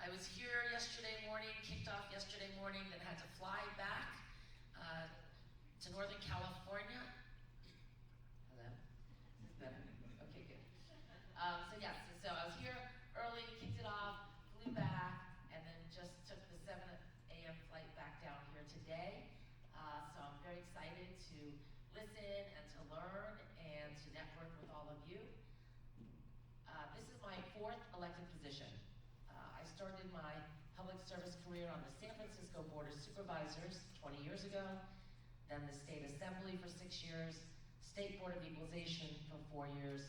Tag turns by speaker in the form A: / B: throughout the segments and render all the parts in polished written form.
A: I was here yesterday morning, kicked off yesterday morning, then had to fly back to Northern California. Hello? Is this better? Okay, good. So I was here early, kicked it off, flew back, and then just took the 7 a.m. flight back down here today. So I'm very excited to listen and to learn and to network with all of you. This is my 4th elected position. I started my public service career on the San Francisco Board of Supervisors 20 years ago, then the State Assembly for 6 years, State Board of Equalization for 4 years,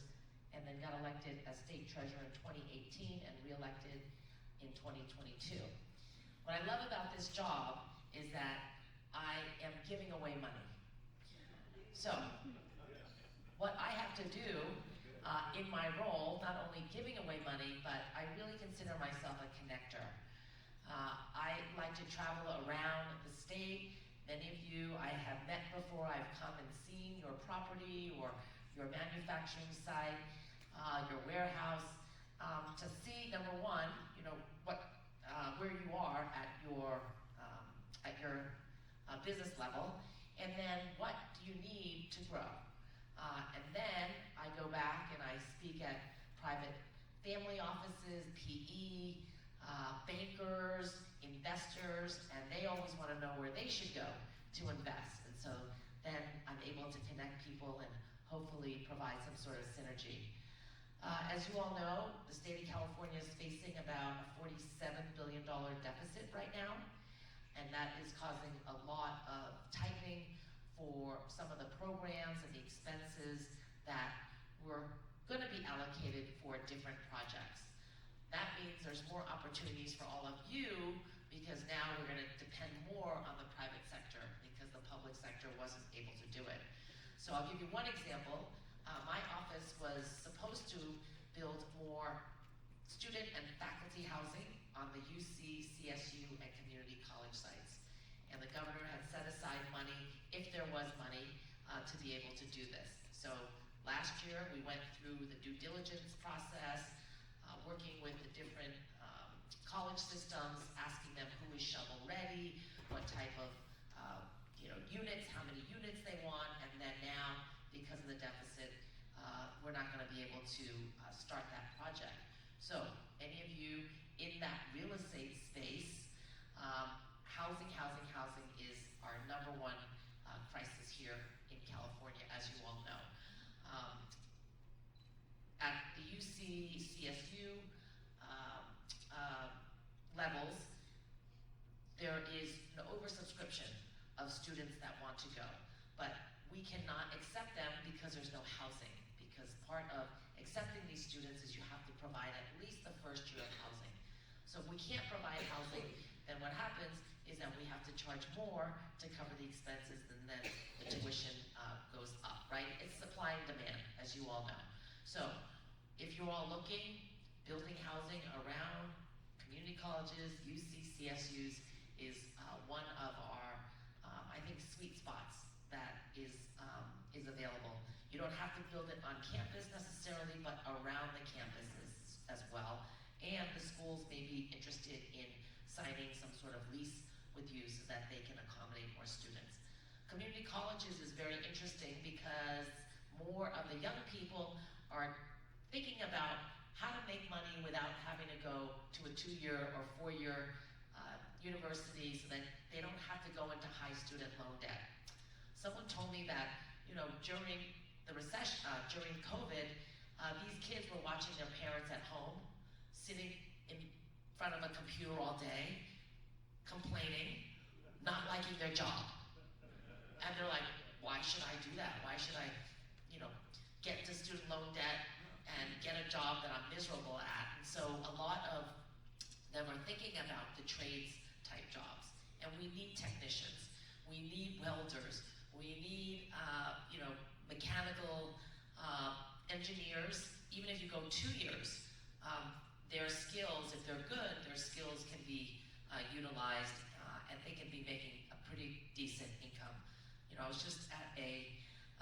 A: and then got elected as State Treasurer in 2018 and re-elected in 2022. What I love about this job is that I am giving away money. So, what I have to do in my role, not only giving away money, but I really consider myself a connector. I like to travel around the state. Many of you I have met before. I've come and seen your property or your manufacturing site, your warehouse, to see, number one, where you are at your business level, and then what do you need to grow? And then I go back and I speak at private family offices, PE, bankers, investors, and they always want to know where they should go to invest. And so then I'm able to connect people and hopefully provide some sort of synergy. As you all know, the state of California is facing about a $47 billion deficit right now, and that is causing a lot of tightening for some of the programs and the expenses that were going to be allocated for different projects. That means there's more opportunities for all of you because now we're going to depend more on the private sector because the public sector wasn't able to do it. So I'll give you one example. My office was supposed to build more student and faculty housing on the UC, CSU, and community college sites. And the governor had set aside money, if there was money, to be able to do this. So last year we went through the due diligence process, working with the different college systems, asking them who is shovel ready, what type of units, how many units they want, and then now, because of the deficit, we're not going to be able to start that project. So, any of you in that real estate space, housing is our #1 crisis here in California, as you all know. At the UC, CSU levels, there is an oversubscription of students that want to go, but we cannot accept them because there's no housing, because part of accepting these students is you have to provide at least the first year of housing. So if we can't provide housing, then what happens is that we have to charge more to cover the expenses, and then the tuition goes up, right? It's supply and demand, as you all know. So if you're all looking, building housing around community colleges, UC, CSUs is one of our, I think, sweet spots that is available. You don't have to build it on campus necessarily, but around the campuses as well. And the schools may be interested in signing some sort of lease with you so that they can accommodate more students. Community colleges is very interesting because more of the young people are thinking about how to make money without having to go to a 2-year or 4-year university so that they don't have to go into high student loan debt. Someone told me that, during the recession, during COVID, these kids were watching their parents at home, sitting in front of a computer all day, complaining, not liking their job. And they're like, why should I do that? Why should I, get into student loan debt and get a job that I'm miserable at? And so a lot of them are thinking about the trades type jobs. And we need technicians, we need welders, we need mechanical engineers. Even if you go 2 years, their skills, if they're good, their skills can be utilized and they can be making a pretty decent income. I was just at a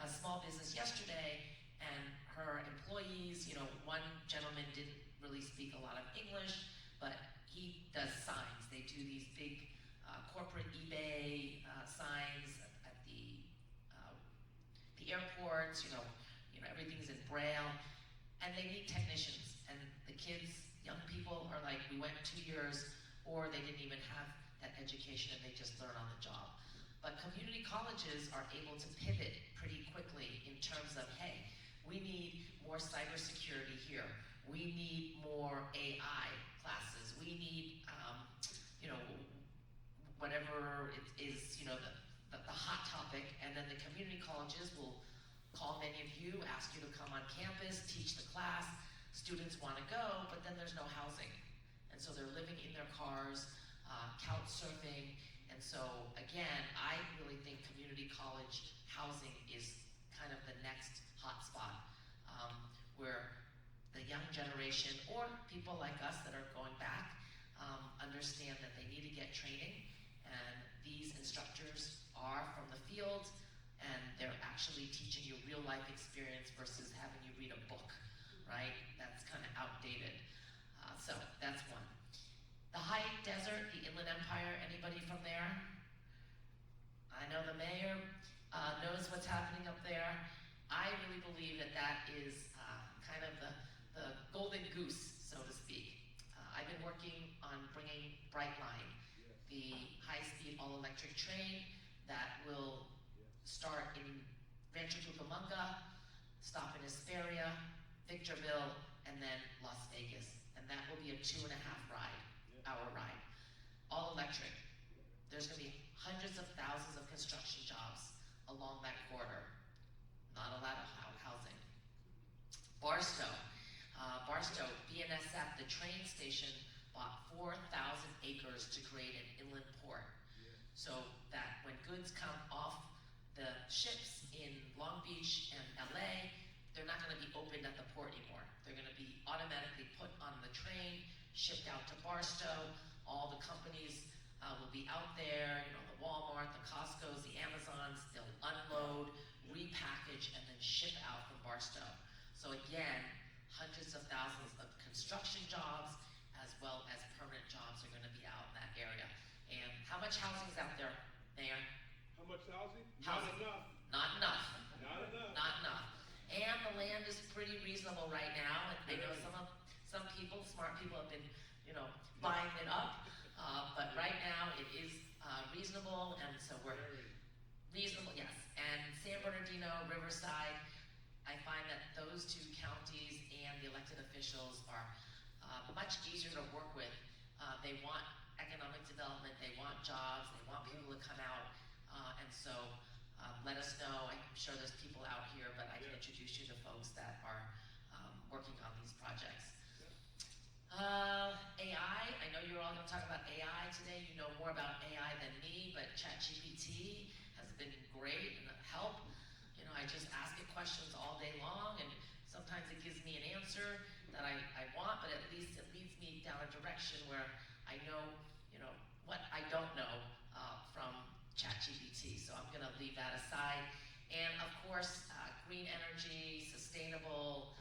A: small business yesterday, and her employees, one gentleman didn't really speak a lot of English, but he do these big corporate eBay signs at the airports. Everything's in Braille, and they need technicians. And the kids, young people, are like, we went 2 years, or they didn't even have that education and they just learn on the job. But community colleges are able to pivot pretty quickly in terms of, hey, we need more cybersecurity here. We need more AI classes. We need, whatever it is, the hot topic. And then the community colleges will call many of you, ask you to come on campus, teach the class. Students want to go, but then there's no housing. And so they're living in their cars, couch surfing. And so, again, I really think community college housing is kind of the next hot spot, where the young generation, or people like us that are going back, understand that they need to get training, and these instructors are from the field, and they're actually teaching you real life experience versus having you read a book, right? That's kind of outdated. So that's one. The high desert, the Inland Empire, anybody from there? I know the mayor knows what's happening up there. I really believe that that is kind of the golden goose, so to speak. I've been working on bringing Brightline, the high-speed all-electric train that will start in Rancho Cucamonga, stop in Hesperia, Victorville, and then Las Vegas. And that will be a 2.5-hour ride, all electric. There's gonna be hundreds of thousands of construction jobs along that corridor. Not a lot of housing. Barstow, BNSF, the train station, bought 4,000 acres to create an inland port. So that when goods come off the ships in Long Beach and LA, they're not gonna be opened at the port anymore. They're gonna be automatically put on the train, shipped out to Barstow. All the companies will be out there, the Walmart, the Costco's, the Amazons. They'll unload, repackage, and then ship out from Barstow. So again, hundreds of thousands of construction jobs as well as permanent jobs are gonna be out in that area. And how much housing is out there, Mayor?
B: How much housing?
A: Housing.
B: Not enough.
A: Not enough.
B: Not enough.
A: Not enough. And the land is pretty reasonable right now. And I know some people, smart people, have been, buying it up. But right now it is reasonable, and so we're reasonable, yes. And San Bernardino, Riverside, I find that those two counties and the elected officials are much easier to work with. They want economic development, they want jobs, they want people to come out, and so let us know. I'm sure there's people out here, but I can introduce you to folks that are working on these projects. AI, I know you're all going to talk about AI today. You know more about AI than me, but ChatGPT has been great and a help. I just ask it questions all day long, and sometimes it gives me an answer that I want, but at least it leads me down a direction where I know, what I don't know from ChatGPT. So I'm going to leave that aside. And of course, green energy, sustainable,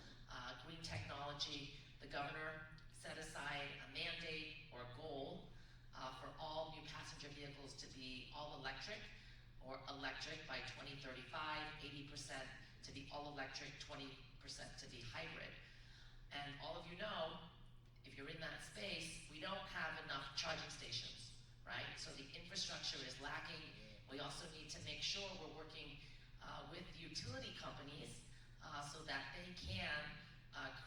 A: green technology. The governor set aside a mandate or a goal for all new passenger vehicles to be all electric or electric by 2035, 80% to be all electric, 20% to be hybrid. And all of you know, if you're in that space, we don't have enough charging stations, right? So the infrastructure is lacking. We also need to make sure we're working with utility companies so that they can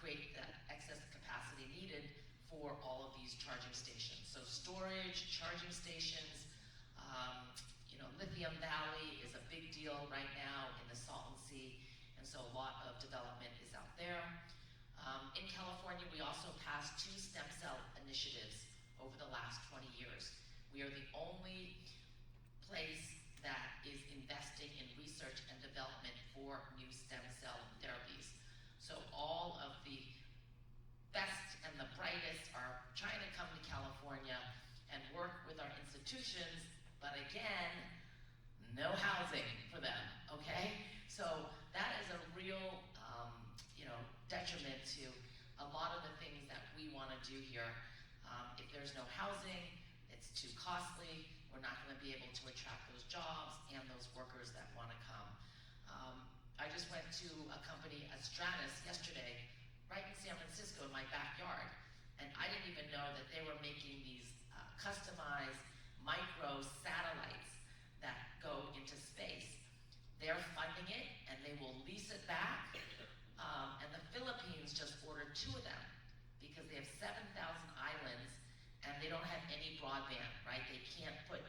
A: create the excess capacity needed for all of these charging stations. So storage, charging stations, Lithium Valley is a big deal right now in the Salton Sea, and so a lot of development is out there. In California, we also passed 2 stem cell initiatives over the last 20 years. We are the only place that is investing in research and development for new stem cell therapies. So all of the best and the brightest are trying to come to California and work with our institutions, but again, no housing for them, okay? So that is a real, detriment to a lot of the things that we want to do here. If there's no housing, it's too costly, we're not gonna be able to attract those jobs and those workers that wanna come. I just went to a company, Stratus, yesterday, right in San Francisco in my backyard, and I didn't even know that they were making these customized micro satellites that go into space. They're funding it, and they will lease it back, and the Philippines just ordered 2 of them, because they have 7,000 islands, and they don't have any broadband, right? They can't put,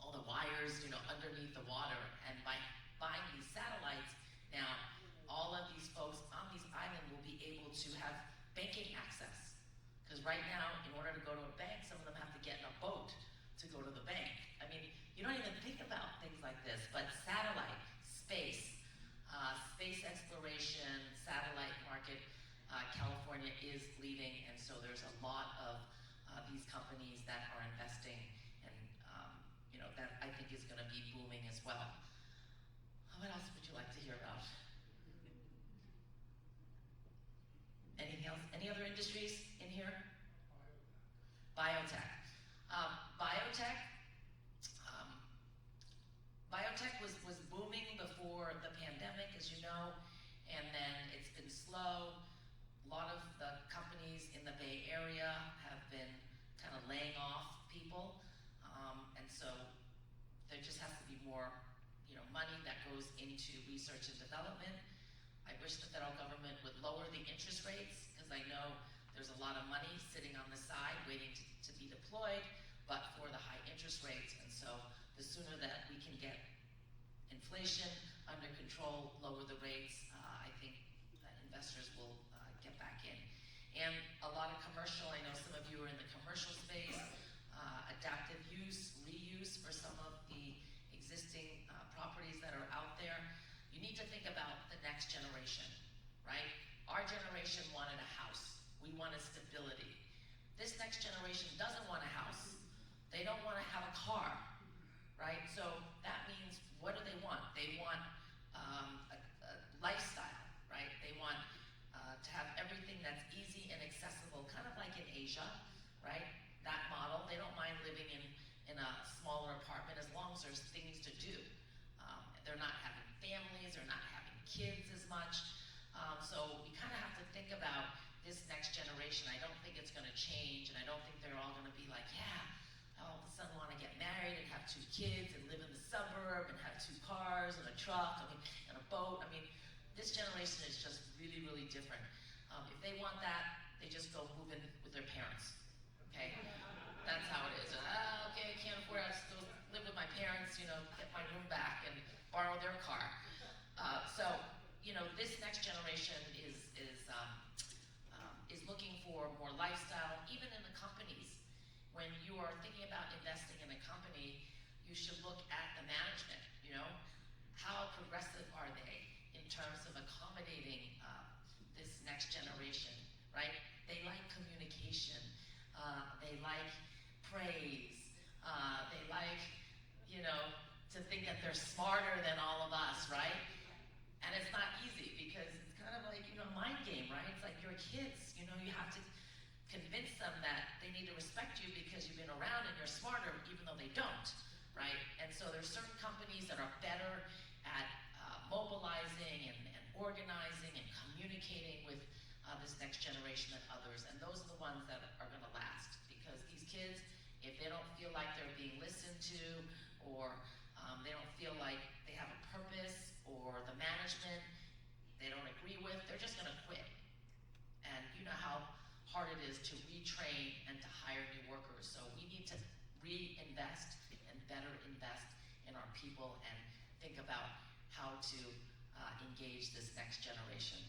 A: all the wires, underneath the water, and by buying these satellites, now, all of these folks on these islands will be able to have banking access. Because right now, in order to go to a bank, some of them have to get in a boat to go to the bank. I mean, you don't even think about things like this, but satellite, space exploration, satellite market, California is leading, and so there's a lot of these companies that are investing, and that I think is gonna be booming as well. What else would you like to hear about? Anything else? Any other industries in here? Biotech. Biotech was booming before the pandemic, as you know, and then it's been slow. A lot of the companies in the Bay Area have been kind of laying off people, and so there just has to be more money that goes into research and development. I wish the federal government would lower the interest rates, because I know there's a lot of money sitting on the side waiting to be deployed, but for the high interest rates, and so the sooner that we can get inflation under control, lower the rates, I think that investors will get back in. And a lot of commercial, I know some of you are in the commercial space, adaptive use, reuse for some of the existing properties that are out there. You need to think about the next generation, right? Our generation wanted a house. We wanted stability. This next generation doesn't want a house. They don't want to have a car, right? So that means, what do they want? They want a lifestyle, right? They want to have everything that's easy and accessible, kind of like in Asia, right? That model. They don't mind living in a smaller apartment as long as there's things to do. They're not having families, they're not having kids as much. So we kind of have to think about this next generation. I don't think it's going to change, and I don't think they're all going to be like, yeah, all of a sudden want to get married and have 2 kids and live in the suburb and have 2 cars and a truck, and a boat. This generation is just really, really different. If they want that, they just go move in with their parents, okay? That's how it is. Okay, I can't afford it, I'll just go live with my parents, get my room back and borrow their car. This next generation is looking for more lifestyle, even in the companies. When you are thinking about investing in a company, you should look at the management, how progressive are they in terms of accommodating this next generation, right? They like communication, they like praise, they like, to think that they're smarter than all of us, right? And it's not easy, because it's kind of like, a mind game, right? It's like you're kids, you have to convince them that they need to respect you because you've been around and you're smarter, even though they don't, right? And so there's certain companies that are better at mobilizing and organizing and communicating with this next generation than others, and those are the ones that are gonna last, because these kids, if they don't feel like they're being listened to, or they don't feel like they have a purpose, or the management they don't agree with, they're just gonna quit. And you know how hard it is to retrain and to hire new workers. So we need to reinvest and better invest in our people and think about how to engage this next generation.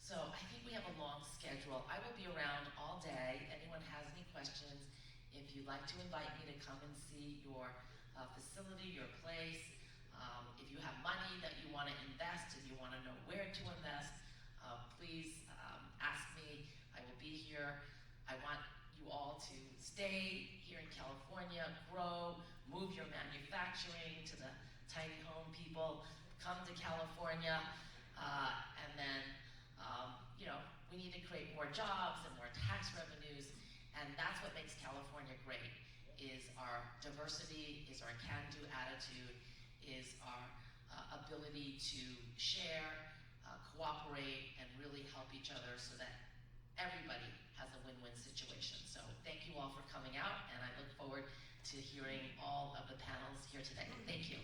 A: So I think we have a long schedule. I will be around all day. If anyone has any questions, if you'd like to invite me to come and see your facility, your place, if you have money that you want to invest and you want to know where to invest, please ask me. I will be here. I want you all to stay here in California, grow, move your manufacturing to the tiny home people, come to California, and then we need to create more jobs and more tax revenues, and And that's what makes California great, is our diversity, is our can-do attitude, is our ability to share, cooperate, and really help each other so that everybody has a win-win situation. So thank you all for coming out, and I look forward to hearing all of the panels here today. Thank you.